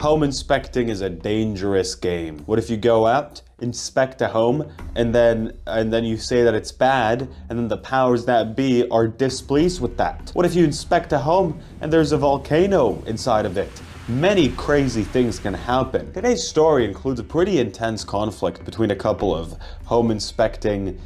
Home inspecting is a dangerous game. What if you go out, inspect a home, and then you say that it's bad, and then the powers that be are displeased with that? What if you inspect a home and there's a volcano inside of it? Many crazy things can happen. Today's story includes a pretty intense conflict between a couple of home inspecting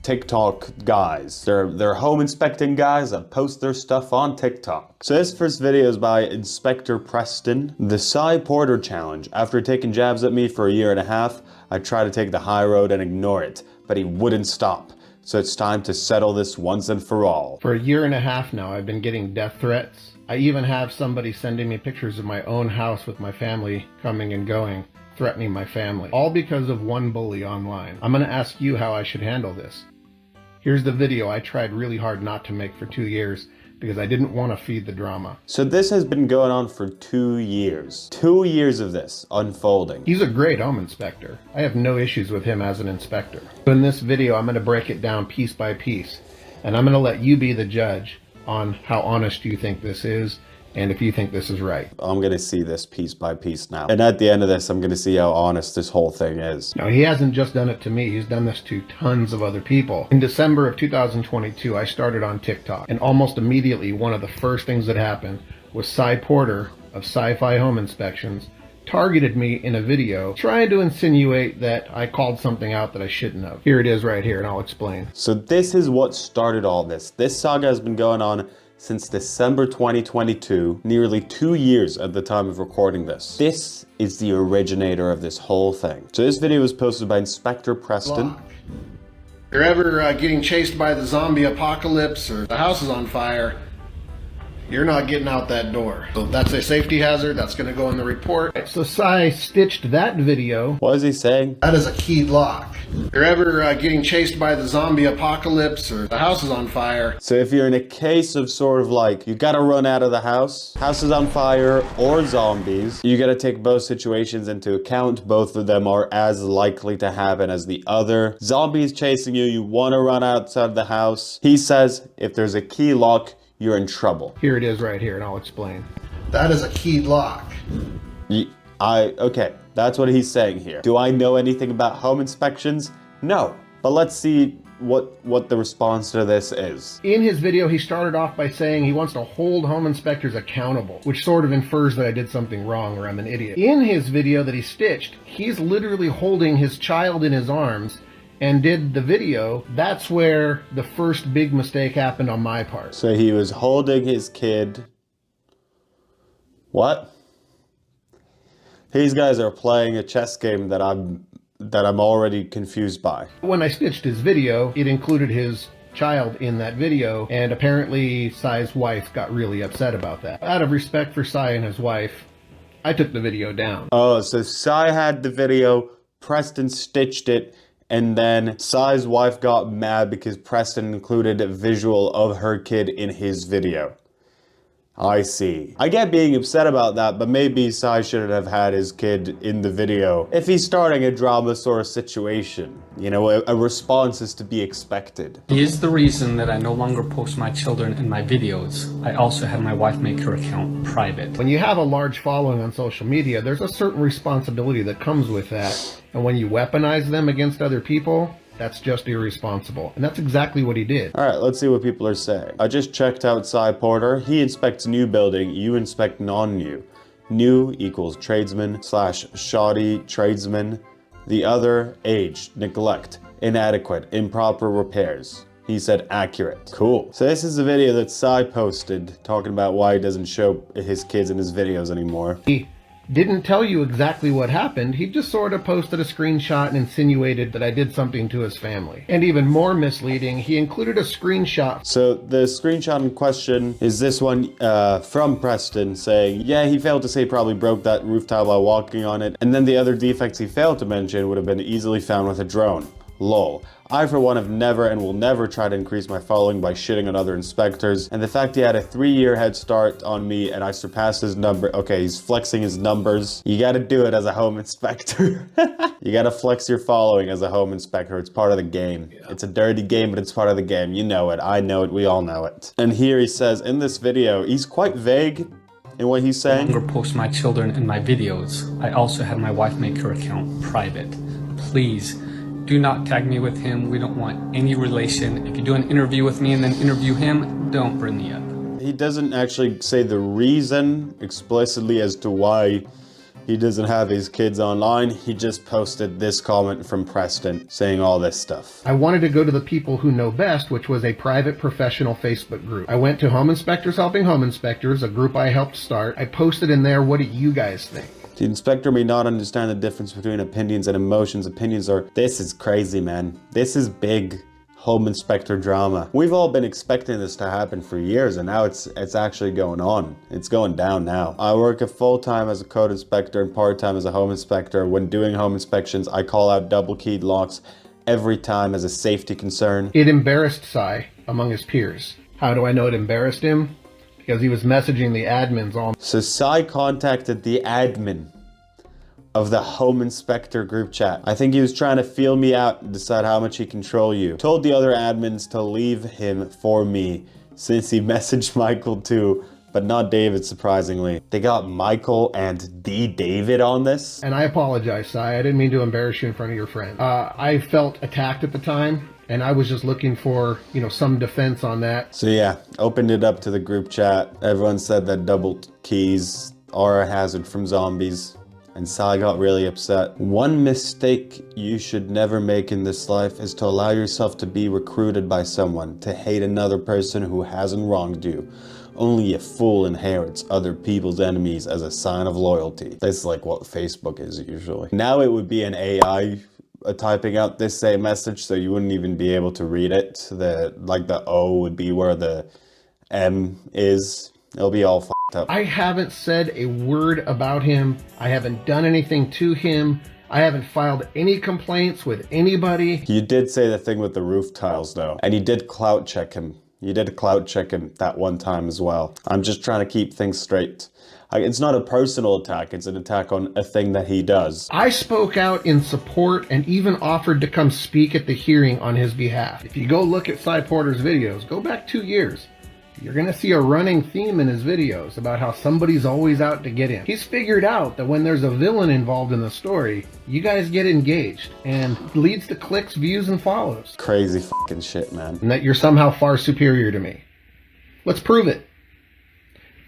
TikTok guys. They're home inspecting guys that post their stuff on TikTok. So this first video is by Inspector Preston. The Cy Porter challenge. After taking jabs at me for a year and a half, I tried to take the high road and ignore it, but he wouldn't stop. So it's time to settle this once and for all. For a year and a half now, I've been getting death threats. I even have somebody sending me pictures of my own house with my family coming and going, threatening my family, all because of one bully online. I'm going to ask you how I should handle this. Here's the video I tried really hard not to make for 2 years because I didn't want to feed the drama. So this has been going on for 2 years. 2 years of this unfolding. He's a great home inspector. I have no issues with him as an inspector. In this video, I'm going to break it down piece by piece, and I'm going to let you be the judge on how honest you think this is, and if you think this is right. I'm gonna see this piece by piece now. And at the end of this, I'm gonna see how honest this whole thing is. Now, he hasn't just done it to me, he's done this to tons of other people. In December of 2022, I started on TikTok, and almost immediately, one of the first things that happened was Cy Porter of Sci-Fi Home Inspections targeted me in a video trying to insinuate that I called something out that I shouldn't have. Here it is right here, and I'll explain. So this is what started all this. This saga has been going on since December 2022, nearly 2 years at the time of recording this. This is the originator of this whole thing. So this video was posted by Inspector Preston. If you're ever getting chased by the zombie apocalypse or the house is on fire, you're not getting out that door. So that's a safety hazard, that's gonna go in the report. So Cy stitched that video. What is he saying? That is a keyed lock. If you're ever getting chased by the zombie apocalypse or the house is on fire. So if you're in a case of sort of like, you gotta run out of the house is on fire, or zombies, you gotta take both situations into account. Both of them are as likely to happen as the other. Zombies chasing you, you wanna run outside the house. He says, if there's a key lock, you're in trouble. Here it is right here, and I'll explain. That is a keyed lock. Okay, that's what he's saying here. Do I know anything about home inspections? No, but let's see what the response to this is. In his video, he started off by saying he wants to hold home inspectors accountable, which sort of infers that I did something wrong or I'm an idiot. In his video that he stitched, he's literally holding his child in his arms and did the video. That's where the first big mistake happened on my part. So he was holding his kid. What? These guys are playing a chess game that I'm already confused by. When I stitched his video, it included his child in that video, and apparently Cy's wife got really upset about that. Out of respect for Cy and his wife, I took the video down. Oh, so Cy had the video, Preston stitched it, and then Cy's wife got mad because Preston included a visual of her kid in his video. I see. I get being upset about that, but maybe Cy shouldn't have had his kid in the video. If he's starting a drama sort of situation, you know, a response is to be expected. He is the reason that I no longer post my children in my videos. I also have my wife make her account private. When you have a large following on social media, there's a certain responsibility that comes with that. And when you weaponize them against other people, that's just irresponsible. And that's exactly what he did. All right, let's see what people are saying. I just checked out Cy Porter. He inspects new building, you inspect non-new. New equals tradesman / shoddy tradesman. The other, age, neglect, inadequate, improper repairs. He said accurate. Cool. So this is a video that Cy posted talking about why he doesn't show his kids in his videos anymore. He didn't tell you exactly what happened. He just sort of posted a screenshot and insinuated that I did something to his family. And even more misleading, he included a screenshot. So the screenshot in question is this one from Preston saying, yeah, he failed to say probably broke that roof tile while walking on it. And then the other defects he failed to mention would have been easily found with a drone. Lol. I for one have never and will never try to increase my following by shitting on other inspectors, and the fact he had a 3-year head start on me and I surpassed his number. Okay, he's flexing his numbers. You gotta do it as a home inspector. You gotta flex your following as a home inspector. It's part of the game. Yeah. It's a dirty game, but it's part of the game. You know it. I know it. We all know it. And here he says in this video, he's quite vague in what he's No saying? longer post my children in my videos. I also have my wife make her account private. Please do not tag me with him. We don't want any relation. If you do an interview with me and then interview him, don't bring me up. He doesn't actually say the reason explicitly as to why he doesn't have his kids online. He just posted this comment from Preston saying all this stuff. I wanted to go to the people who know best, which was a private professional Facebook group. I went to Home Inspectors Helping Home Inspectors, a group I helped start. I posted in there, what do you guys think? The inspector may not understand the difference between opinions and emotions. Opinions are, this is crazy, man. This is big home inspector drama. We've all been expecting this to happen for years, and now it's actually going on. It's going down now. I work full-time as a code inspector and part-time as a home inspector. When doing home inspections, I call out double-keyed locks every time as a safety concern. It embarrassed Cy among his peers. How do I know it embarrassed him? Because he was messaging the admins all. So Cy contacted the admin of the home inspector group chat. I think he was trying to feel me out and decide how much he control you. Told the other admins to leave him for me since he messaged Michael too, but not David, surprisingly. They got Michael and David on this. And I apologize, Cy. I didn't mean to embarrass you in front of your friend. I felt attacked at the time, and I was just looking for, some defense on that. So yeah, opened it up to the group chat. Everyone said that double keys are a hazard from zombies. And Cy got really upset. One mistake you should never make in this life is to allow yourself to be recruited by someone, to hate another person who hasn't wronged you. Only a fool inherits other people's enemies as a sign of loyalty. That's like what Facebook is usually. Now it would be an AI typing out this same message, so you wouldn't even be able to read it. The O would be where the M is. It'll be all f***ed up. I haven't said a word about him. I haven't done anything to him. I haven't filed any complaints with anybody. You did say the thing with the roof tiles though, and you did clout check him. You did clout check him that one time as well. I'm just trying to keep things straight. It's not a personal attack, it's an attack on a thing that he does. I spoke out in support and even offered to come speak at the hearing on his behalf. If you go look at Cy Porter's videos, go back 2 years. You're going to see a running theme in his videos about how somebody's always out to get him. He's figured out that when there's a villain involved in the story, you guys get engaged and leads to clicks, views, and follows. Crazy fucking shit, man. And that you're somehow far superior to me. Let's prove it.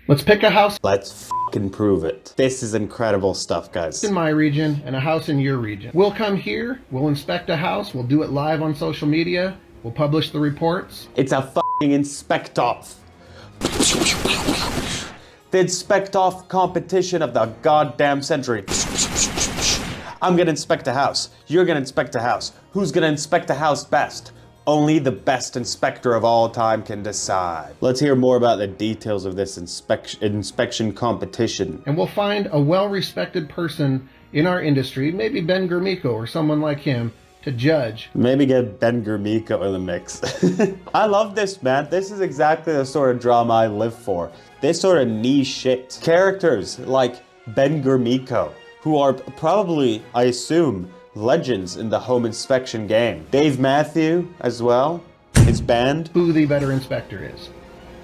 Let's pick a house Let's fucking prove it. This is incredible stuff, guys. in my region and a house in your region. We'll come here, we'll inspect a house, we'll do it live on social media, we'll publish the reports. It's a fucking inspect-off. The inspect-off competition of the goddamn century. I'm gonna inspect a house. You're gonna inspect a house. Who's gonna inspect a house best? Only the best inspector of all time can decide. Let's hear more about the details of this inspection competition. And we'll find a well-respected person in our industry, maybe Ben Gurmiko or someone like him, to judge. Maybe get Ben Gurmiko in the mix. I love this, man. This is exactly the sort of drama I live for. This sort of niche shit. Characters like Ben Gurmiko, who are probably, I assume, legends in the home inspection game. Dave Matthew as well, his band. Who the better inspector is.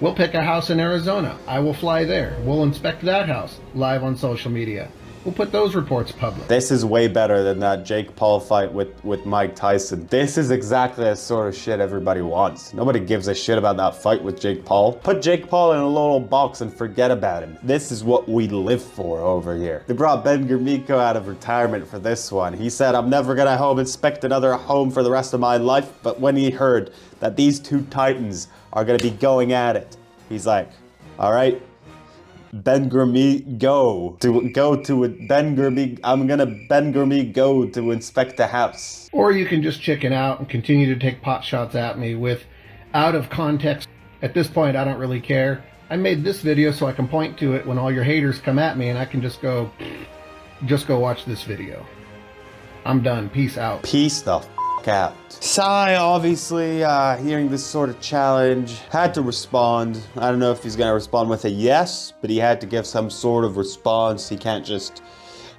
We'll pick a house in Arizona. I will fly there. We'll inspect that house live on social media. We'll put those reports public. This is way better than that Jake Paul fight with Mike Tyson. This is exactly the sort of shit everybody wants. Nobody gives a shit about that fight with Jake Paul. Put Jake Paul in a little box and forget about him. This is what we live for over here. They brought Ben Gurmiko out of retirement for this one. He said, I'm never gonna home inspect another home for the rest of my life, but when he heard that these two titans are gonna be going at it, he's like, all right, Ben Gurmiko I'm gonna Ben Gurmiko to inspect the house. Or you can just chicken out and continue to take pot shots at me with out of context. At this point, I don't really care. I made this video so I can point to it when all your haters come at me and I can just go watch this video. I'm done. Peace out. Peace the f*** out. Cy, obviously, hearing this sort of challenge, had to respond. I don't know if he's gonna respond with a yes, but he had to give some sort of response. He can't just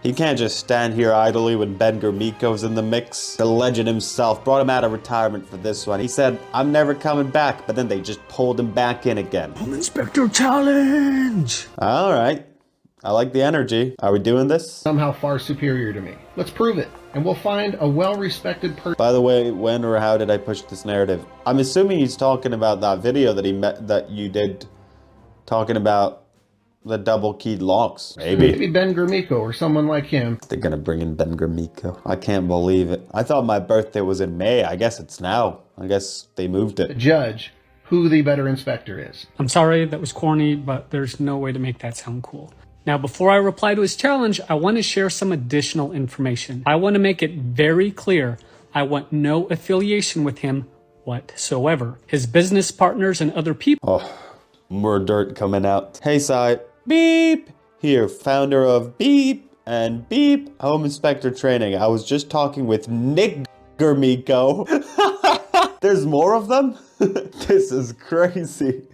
He can't just stand here idly when Ben Gurmiko's in the mix. The legend himself brought him out of retirement for this one. He said, I'm never coming back, but then they just pulled him back in again. Home Inspector Challenge! All right. I like the energy. Are we doing this? Somehow far superior to me. Let's prove it, and we'll find a well-respected person. By the way, when or how did I push this narrative? I'm assuming he's talking about that video that you did, talking about the double-keyed locks. Maybe Ben Gurmiko or someone like him. They're gonna bring in Ben Gurmiko. I can't believe it. I thought my birthday was in May. I guess it's now. I guess they moved it. Judge who the better inspector is. I'm sorry, that was corny, but there's no way to make that sound cool. Now, before I reply to his challenge, I want to share some additional information. I want to make it very clear I want no affiliation with him whatsoever. His business partners and other people. Oh, more dirt coming out. Hey, Sai. Beep. Here, founder of Beep and Beep Home Inspector Training. I was just talking with Nick Gurmiko. There's more of them? This is crazy.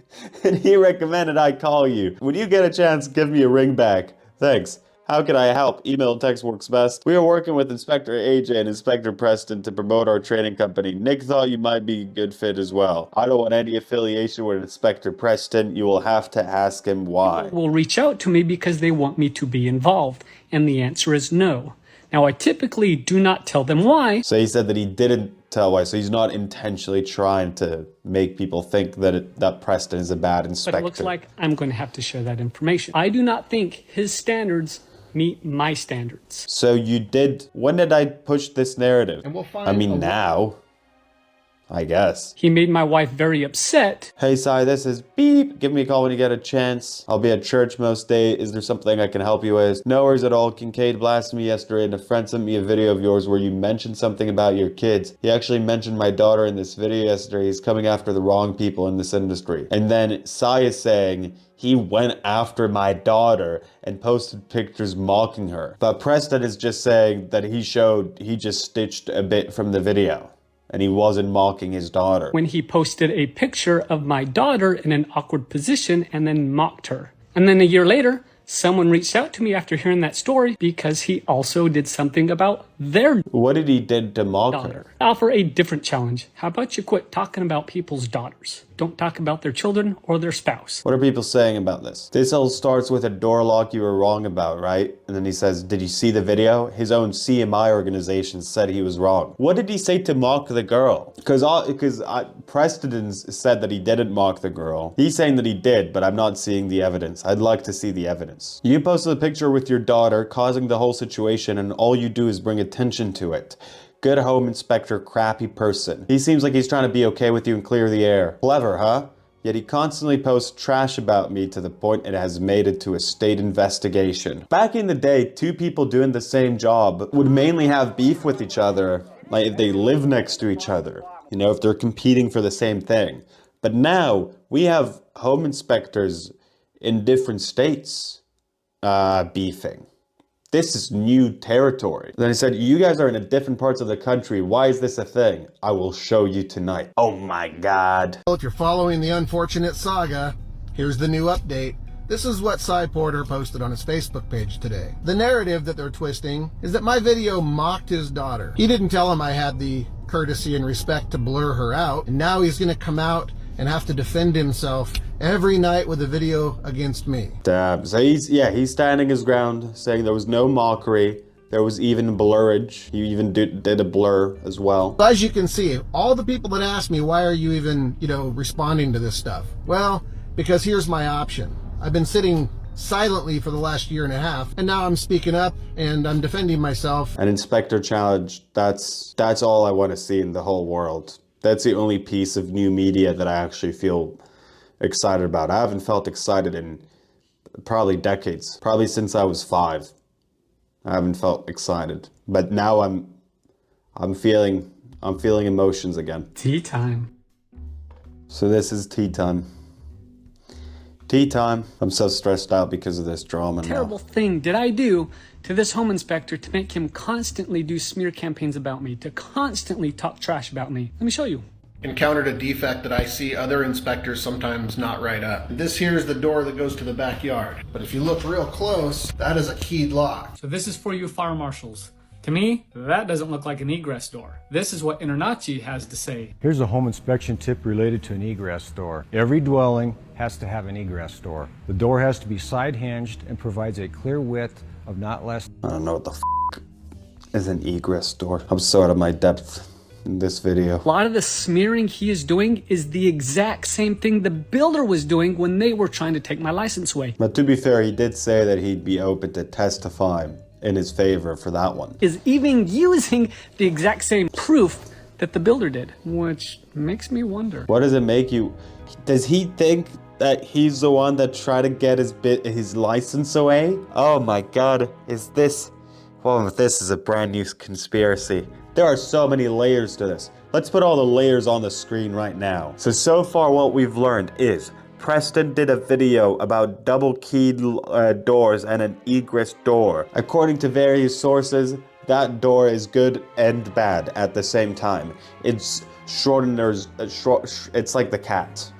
And he recommended I call you. When you get a chance, give me a ring back. Thanks. How can I help? Email and text works best. We are working with Inspector AJ and Inspector Preston to promote our training company. Nick thought you might be a good fit as well. I don't want any affiliation with Inspector Preston. You will have to ask him why. People will reach out to me because they want me to be involved. And the answer is no. Now, I typically do not tell them why. So he said that he didn't tell why. So he's not intentionally trying to make people think that Preston is a bad inspector. But it looks like I'm going to have to share that information. I do not think his standards meet my standards. So you did. When did I push this narrative? And we'll find I mean, now. I guess. He made my wife very upset. Hey, Sai, this is Beep. Give me a call when you get a chance. I'll be at church most days. Is there something I can help you with? No worries at all. Kincaid blasted me yesterday and a friend sent me a video of yours where you mentioned something about your kids. He actually mentioned my daughter in this video yesterday. He's coming after the wrong people in this industry. And then Sai is saying he went after my daughter and posted pictures mocking her. But Preston is just saying that he just stitched a bit from the video. And he wasn't mocking his daughter. When he posted a picture of my daughter in an awkward position and then mocked her. And then a year later, someone reached out to me after hearing that story because he also did something about their What did he did to mock daughter. her? I offer a different challenge. How about you quit talking about people's daughters? Don't talk about their children or their spouse. What are people saying about this? This all starts with a door lock you were wrong about, right? And then he says, did you see the video? His own CMI organization said he was wrong. What did he say to mock the girl? Because Preston said that he didn't mock the girl. He's saying that he did, but I'm not seeing the evidence. I'd like to see the evidence. You posted a picture with your daughter, causing the whole situation, and all you do is bring attention to it. Good home inspector, crappy person. He seems like he's trying to be okay with you and clear the air. Clever, huh? Yet he constantly posts trash about me to the point it has made it to a state investigation. Back in the day, two people doing the same job would mainly have beef with each other, like if they live next to each other, you know, if they're competing for the same thing. But now we have home inspectors in different states beefing. This is new territory. Then he said, you guys are in different parts of the country. Why is this a thing? I will show you tonight. Oh my God. Well, if you're following the unfortunate saga, here's the new update. This is what Cy Porter posted on his Facebook page today. The narrative that they're twisting is that my video mocked his daughter. He didn't tell him I had the courtesy and respect to blur her out, and now he's going to come out and have to defend himself every night with a video against me. Damn. So he's standing his ground, saying there was no mockery. There was even blurrage. He even did a blur as well. As you can see, all the people that ask me, why are you even, responding to this stuff? Well, because here's my option. I've been sitting silently for the last year and a half, and now I'm speaking up and I'm defending myself. An inspector challenge, that's all I want to see in the whole world. That's the only piece of new media that I actually feel excited about. I haven't felt excited in probably decades, probably since I was 5. I haven't felt excited, but now I'm feeling emotions again. Tea time. So this is tea time. Tea time. I'm so stressed out because of this drama now. Terrible thing did I do to this home inspector to make him constantly do smear campaigns about me, to constantly talk trash about me. Let me show you. encountered a defect that I see other inspectors sometimes not write up. This here is the door that goes to the backyard. But if you look real close, that is a keyed lock. So this is for you fire marshals. To me, that doesn't look like an egress door. This is what Internachi has to say. Here's a home inspection tip related to an egress door. Every dwelling has to have an egress door. The door has to be side hinged and provides a clear width of not less. I don't know what the is an egress door. I'm so out of my depth in this video. A lot of the smearing he is doing is the exact same thing the builder was doing when they were trying to take my license away. But to be fair, he did say that he'd be open to testify in his favor for that one. Is even using the exact same proof that the builder did, which makes me wonder. What does it make you? Does he think that he's the one that tried to get his license away? Oh my god, is this? Well, this is a brand new conspiracy. There are so many layers to this. Let's put all the layers on the screen right now. So far what we've learned is Preston did a video about double keyed doors and an egress door. According to various sources, that door is good and bad at the same time. It's Schrodinger's, it's like the cat.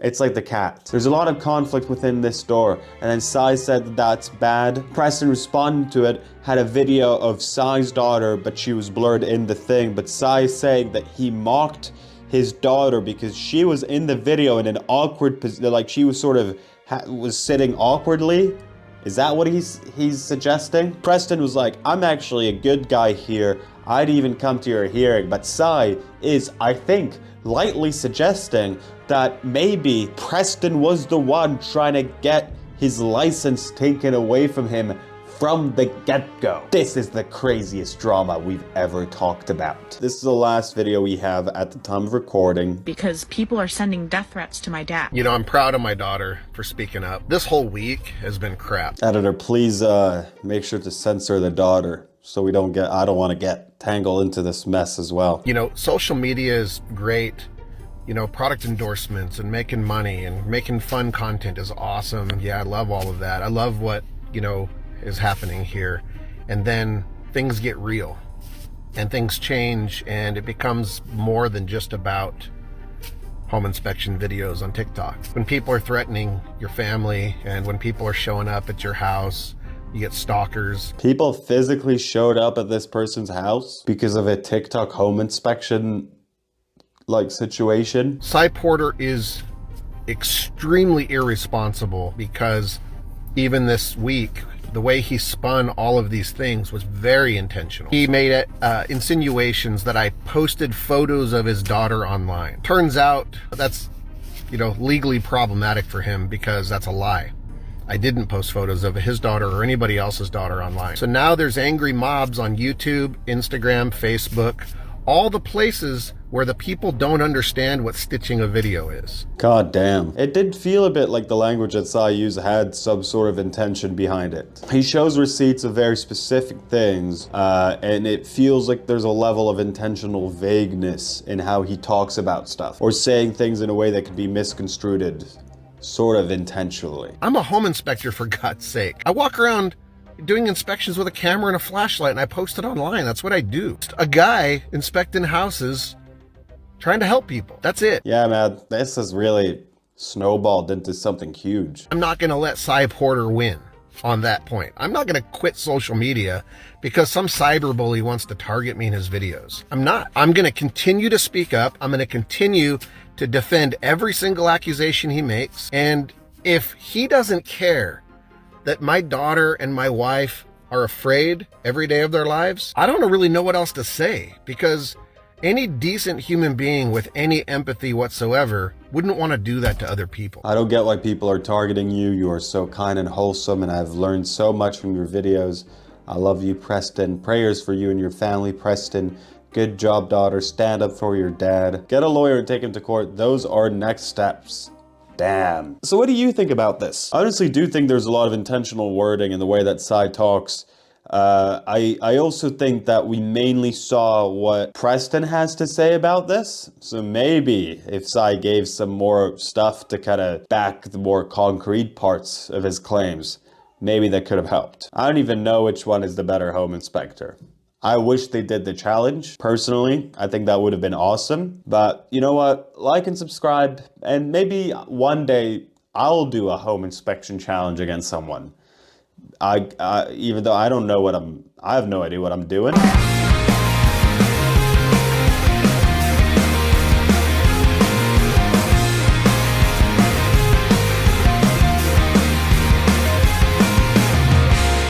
It's like the cat. There's a lot of conflict within this door, and then Sai said that that's bad. Preston responded to it, had a video of Sai's daughter, but she was blurred in the thing. But Sai saying that he mocked his daughter because she was in the video in an awkward position, like she was sort of was sitting awkwardly. Is that what he's suggesting? Preston was like, I'm actually a good guy here. I'd even come to your hearing. But Sai is, I think, lightly suggesting that maybe Preston was the one trying to get his license taken away from him from the get-go. This is the craziest drama we've ever talked about. This is the last video we have at the time of recording. Because people are sending death threats to my dad. You know, I'm proud of my daughter for speaking up. This whole week has been crap. Editor, please make sure to censor the daughter so I don't want to get tangled into this mess as well. You know, social media is great. You know, product endorsements and making money and making fun content is awesome. Yeah, I love all of that. I love what, you know, is happening here. And then things get real and things change, and it becomes more than just about home inspection videos on TikTok. When people are threatening your family and when people are showing up at your house, you get stalkers. People physically showed up at this person's house because of a TikTok home inspection like situation. Cy Porter is extremely irresponsible because even this week, the way he spun all of these things was very intentional. He made insinuations that I posted photos of his daughter online. Turns out that's, you know, legally problematic for him because that's a lie. I didn't post photos of his daughter or anybody else's daughter online. So now there's angry mobs on YouTube, Instagram, Facebook, all the places where the people don't understand what stitching a video is. God damn. It did feel a bit like the language that Sai used had some sort of intention behind it. He shows receipts of very specific things, and it feels like there's a level of intentional vagueness in how he talks about stuff, or saying things in a way that could be misconstrued, sort of intentionally. I'm a home inspector, for God's sake. I walk around doing inspections with a camera and a flashlight, and I post it online. That's what I do. A guy inspecting houses, trying to help people. That's it. Yeah, man, this has really snowballed into something huge. I'm not gonna let Cy Porter win on that point. I'm not gonna quit social media because some cyberbully wants to target me in his videos. I'm not. I'm gonna continue to speak up. I'm gonna continue to defend every single accusation he makes. And if he doesn't care that my daughter and my wife are afraid every day of their lives, I don't really know what else to say, because any decent human being with any empathy whatsoever wouldn't want to do that to other people. I don't get why people are targeting you. You are so kind and wholesome, and I've learned so much from your videos. I love you, Preston. Prayers for you and your family, Preston. Good job, daughter. Stand up for your dad. Get a lawyer and take him to court. Those are next steps. Damn. So what do you think about this? I honestly do think there's a lot of intentional wording in the way that Sai talks. I also think that we mainly saw what Preston has to say about this. So maybe if Sai gave some more stuff to kind of back the more concrete parts of his claims, maybe that could have helped. I don't even know which one is the better home inspector. I wish they did the challenge. Personally, I think that would have been awesome. But you know what? Like and subscribe, and maybe one day I'll do a home inspection challenge against someone. Even though I don't know I have no idea what I'm doing.